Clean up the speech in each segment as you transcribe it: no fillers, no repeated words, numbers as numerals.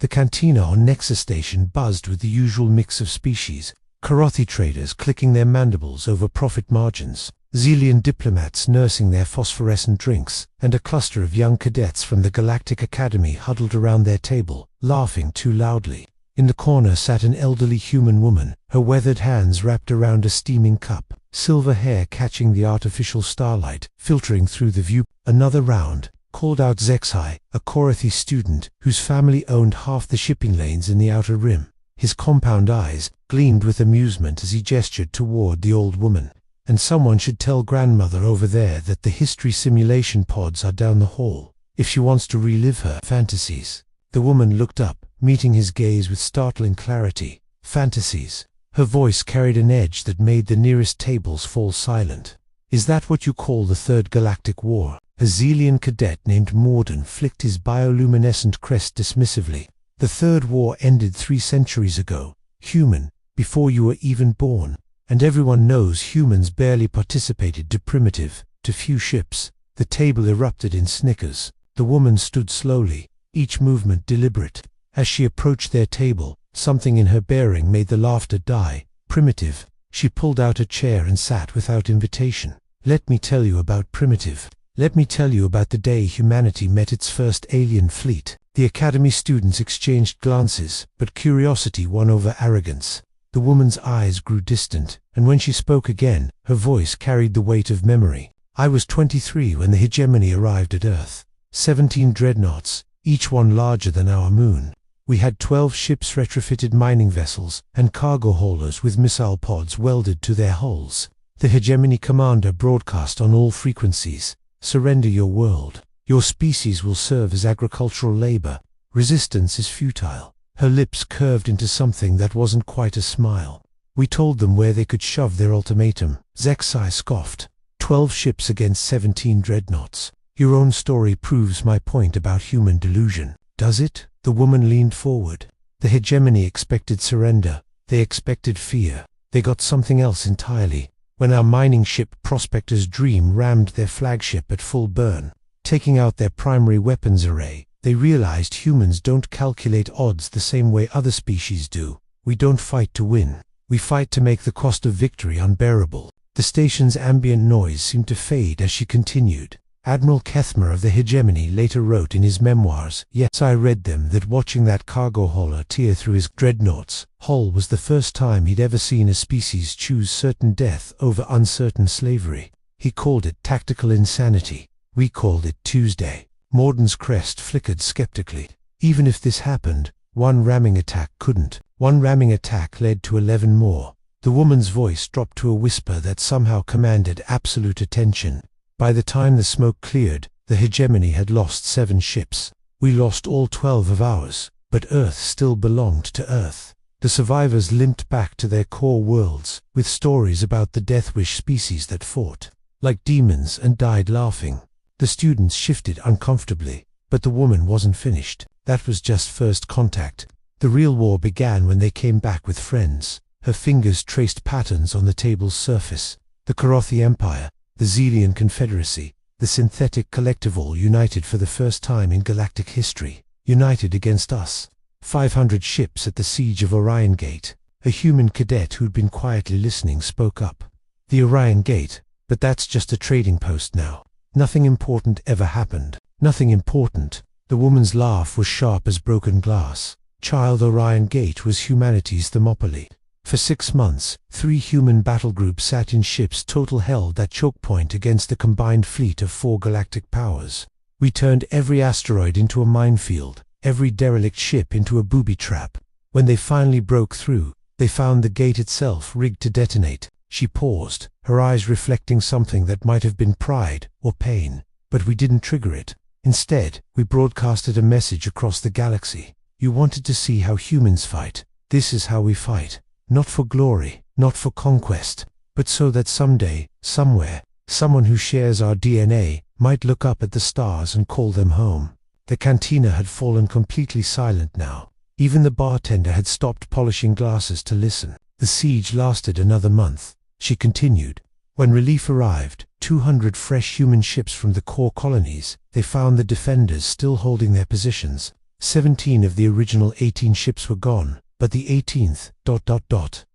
The cantina on Nexus Station buzzed with the usual mix of species: Karothi traders clicking their mandibles over profit margins, Xelian diplomats nursing their phosphorescent drinks, and a cluster of young cadets from the Galactic Academy huddled around their table, laughing too loudly. In the corner sat an elderly human woman, her weathered hands wrapped around a steaming cup, silver hair catching the artificial starlight, filtering through the view. "Another round," called out Zexai, a Karothi student whose family owned half the shipping lanes in the outer rim. His compound eyes gleamed with amusement as he gestured toward the old woman. "And someone should tell grandmother over there that the history simulation pods are down the hall, if she wants to relive her fantasies." The woman looked up, meeting his gaze with startling clarity. "Fantasies?" Her voice carried an edge that made the nearest tables fall silent. "Is that what you call the Third Galactic War?" A Xelian cadet named Morden flicked his bioluminescent crest dismissively. "The Third War ended 3 centuries ago, human, before you were even born. And everyone knows humans barely participated to primitive, to few ships." The table erupted in snickers. The woman stood slowly, each movement deliberate. As she approached their table, something in her bearing made the laughter die. "Primitive." She pulled out a chair and sat without invitation. "Let me tell you about primitive. Let me tell you about the day humanity met its first alien fleet." The Academy students exchanged glances, but curiosity won over arrogance. The woman's eyes grew distant, and when she spoke again, her voice carried the weight of memory. "I was 23 when the hegemony arrived at Earth. 17 dreadnoughts, each one larger than our moon. We had 12 ships, retrofitted mining vessels, and cargo haulers with missile pods welded to their hulls. The hegemony commander broadcast on all frequencies: 'Surrender your world. Your species will serve as agricultural labor. Resistance is futile.'" Her lips curved into something that wasn't quite a smile. "We told them where they could shove their ultimatum." Zexai scoffed. 12 ships against 17 dreadnoughts. "Your own story proves my point about human delusion." "Does it?" The woman leaned forward. "The hegemony expected surrender. They expected fear. They got something else entirely. When our mining ship Prospector's Dream rammed their flagship at full burn, taking out their primary weapons array, they realized humans don't calculate odds the same way other species do. We don't fight to win. We fight to make the cost of victory unbearable." The station's ambient noise seemed to fade as she continued. Admiral Kethmer of the hegemony later wrote in his memoirs, "Yes, I read them, that watching that cargo hauler tear through his dreadnought's hull was the first time he'd ever seen a species choose certain death over uncertain slavery. He called it tactical insanity. We called it Tuesday." Morden's crest flickered skeptically. "Even if this happened, one ramming attack couldn't. One ramming attack led to 11 more." The woman's voice dropped to a whisper that somehow commanded absolute attention. "By the time the smoke cleared, the hegemony had lost 7 ships. We lost all 12 of ours, but Earth still belonged to Earth." The survivors limped back to their core worlds, with stories about the Deathwish species that fought like demons and died laughing. The students shifted uncomfortably, but the woman wasn't finished. That was just first contact. The real war began when they came back with friends. Her fingers traced patterns on the table's surface. The Karothi Empire, the Xelian Confederacy, the synthetic collective, all united for the first time in galactic history. United against us. 500 ships at the Siege of Orion Gate. A human cadet who'd been quietly listening spoke up. "The Orion Gate, but that's just a trading post now. Nothing important ever happened." "Nothing important." The woman's laugh was sharp as broken glass. "Child, Orion Gate was humanity's Thermopylae. For 6 months, 3 human battle groups sat in ships total held at choke point against the combined fleet of 4 galactic powers. We turned every asteroid into a minefield, every derelict ship into a booby trap. When they finally broke through, they found the gate itself rigged to detonate." She paused, her eyes reflecting something that might have been pride or pain. "But we didn't trigger it. Instead, we broadcasted a message across the galaxy. You wanted to see how humans fight. This is how we fight. Not for glory, not for conquest, but so that someday, somewhere, someone who shares our DNA might look up at the stars and call them home." The cantina had fallen completely silent now. Even the bartender had stopped polishing glasses to listen. "The siege lasted another month," she continued. "When relief arrived, 200 fresh human ships from the core colonies, they found the defenders still holding their positions. 17 of the original 18 ships were gone, but the 18th, ...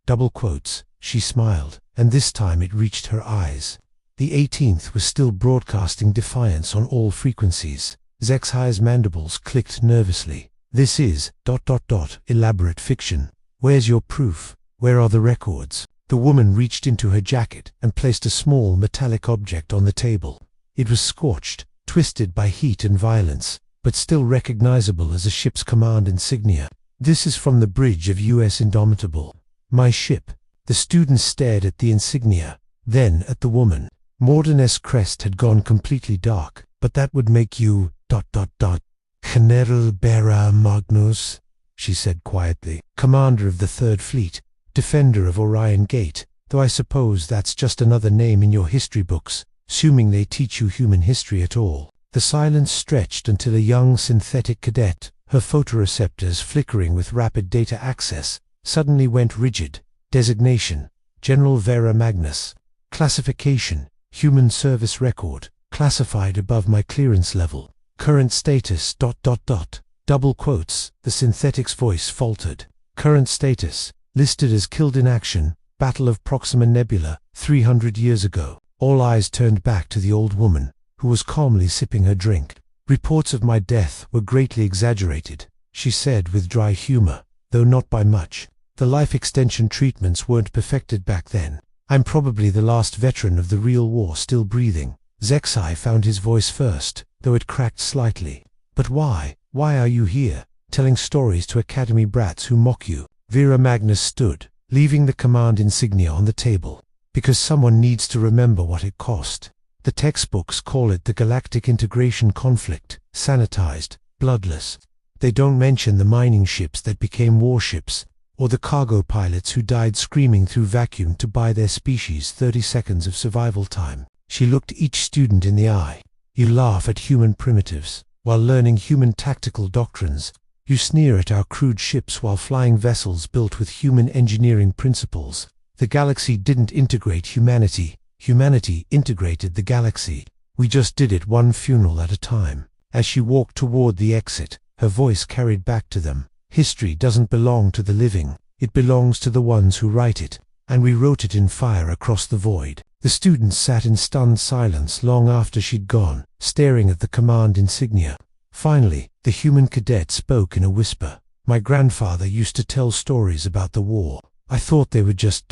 double quotes, she smiled, and this time it reached her eyes. The 18th was still broadcasting defiance on all frequencies. Sci-Fi's mandibles clicked nervously. This is ... elaborate fiction. Where's your proof? Where are the records? The woman reached into her jacket and placed a small metallic object on the table. It was scorched, twisted by heat and violence, but still recognizable as a ship's command insignia. This is from the bridge of US Indomitable. My ship. The student stared at the insignia, then at the woman. Morden's crest had gone completely dark, but that would make you ... General Vera Magnus, she said quietly, commander of the Third Fleet, defender of Orion Gate, though I suppose that's just another name in your history books, assuming they teach you human history at all. The silence stretched until a young synthetic cadet, her photoreceptors flickering with rapid data access, suddenly went rigid. Designation: General Vera Magnus. Classification: Human Service Record, classified above my clearance level. Current status ... double quotes, the synthetic's voice faltered. Current status: listed as killed in action, Battle of Proxima Nebula, 300 years ago. All eyes turned back to the old woman, who was calmly sipping her drink. Reports of my death were greatly exaggerated, she said with dry humor, though not by much. The life extension treatments weren't perfected back then. I'm probably the last veteran of the real war still breathing. Sci-Fi found his voice first, though it cracked slightly. But why? Why are you here, telling stories to academy brats who mock you? Vera Magnus stood, leaving the command insignia on the table. Because someone needs to remember what it cost. The textbooks call it the Galactic Integration Conflict, sanitized, bloodless. They don't mention the mining ships that became warships, or the cargo pilots who died screaming through vacuum to buy their species 30 seconds of survival time. She looked each student in the eye. You laugh at human primitives, while learning human tactical doctrines. You sneer at our crude ships while flying vessels built with human engineering principles. The galaxy didn't integrate humanity. Humanity integrated the galaxy. We just did it one funeral at a time. As she walked toward the exit, her voice carried back to them. History doesn't belong to the living. It belongs to the ones who write it. And we wrote it in fire across the void. The students sat in stunned silence long after she'd gone, staring at the command insignia. Finally, the human cadet spoke in a whisper. My grandfather used to tell stories about the war. I thought they were just ...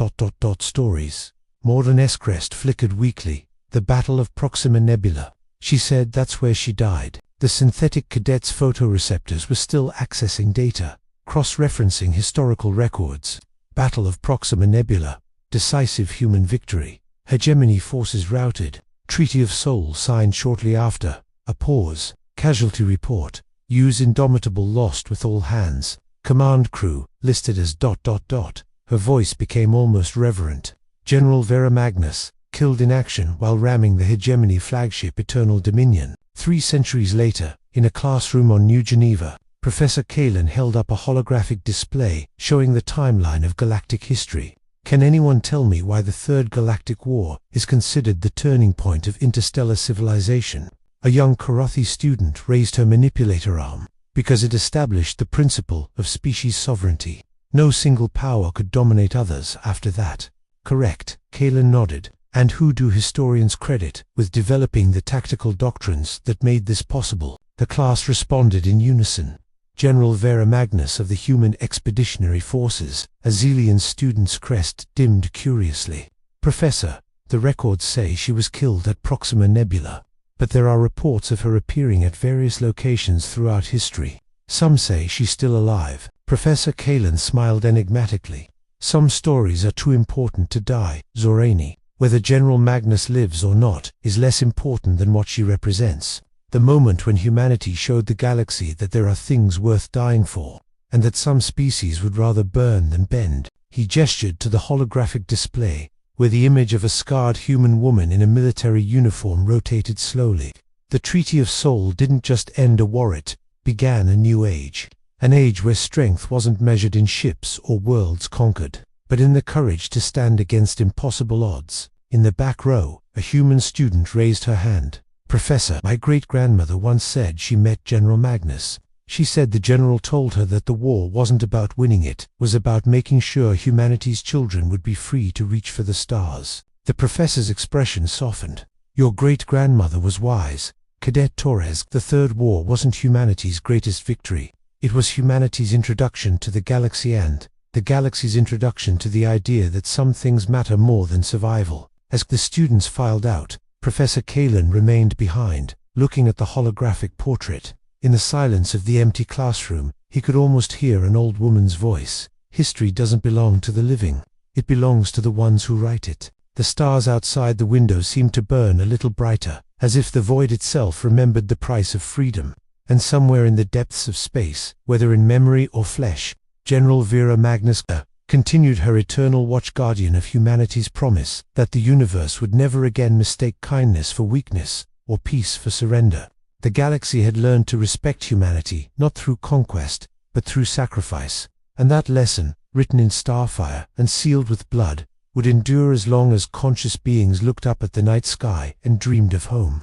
stories. Morden's crest flickered weakly. The Battle of Proxima Nebula. She said that's where she died. The synthetic cadet's photoreceptors were still accessing data, cross-referencing historical records. Battle of Proxima Nebula. Decisive human victory. Hegemony forces routed. Treaty of Seoul signed shortly after. A pause. Casualty report. US Indomitable lost with all hands. Command crew, listed as ... Her voice became almost reverent. General Vera Magnus, killed in action while ramming the Hegemony flagship Eternal Dominion. 3 centuries later, in a classroom on New Geneva, Professor Kalin held up a holographic display showing the timeline of galactic history. Can anyone tell me why the Third Galactic War is considered the turning point of interstellar civilization? A young Karothi student raised her manipulator arm. Because it established the principle of species sovereignty. No single power could dominate others after that. Correct, Kalin nodded. And who do historians credit with developing the tactical doctrines that made this possible? The class responded in unison. General Vera Magnus of the Human Expeditionary Forces. A Zelian student's crest dimmed curiously. Professor, the records say she was killed at Proxima Nebula. But there are reports of her appearing at various locations throughout history. Some say she's still alive. Professor Kalin smiled enigmatically. Some stories are too important to die, Zorani. Whether General Magnus lives or not is less important than what she represents. The moment when humanity showed the galaxy that there are things worth dying for, and that some species would rather burn than bend. He gestured to the holographic display, where the image of a scarred human woman in a military uniform rotated slowly. The Treaty of Seoul didn't just end a war, it began a new age. An age where strength wasn't measured in ships or worlds conquered, but in the courage to stand against impossible odds. In the back row, a human student raised her hand. Professor, my great-grandmother once said she met General Magnus. She said the general told her that the war wasn't about winning, it was about making sure humanity's children would be free to reach for the stars. The professor's expression softened. Your great-grandmother was wise, Cadet Torres. The Third War wasn't humanity's greatest victory. It was humanity's introduction to the galaxy and the galaxy's introduction to the idea that some things matter more than survival. As the students filed out, Professor Kalen remained behind, looking at the holographic portrait. In the silence of the empty classroom, he could almost hear an old woman's voice. History doesn't belong to the living. It belongs to the ones who write it. The stars outside the window seemed to burn a little brighter, as if the void itself remembered the price of freedom. And somewhere in the depths of space, whether in memory or flesh, General Vera Magnus continued her eternal watch, guardian of humanity's promise that the universe would never again mistake kindness for weakness or peace for surrender. The galaxy had learned to respect humanity, not through conquest, but through sacrifice, and that lesson, written in starfire and sealed with blood, would endure as long as conscious beings looked up at the night sky and dreamed of home.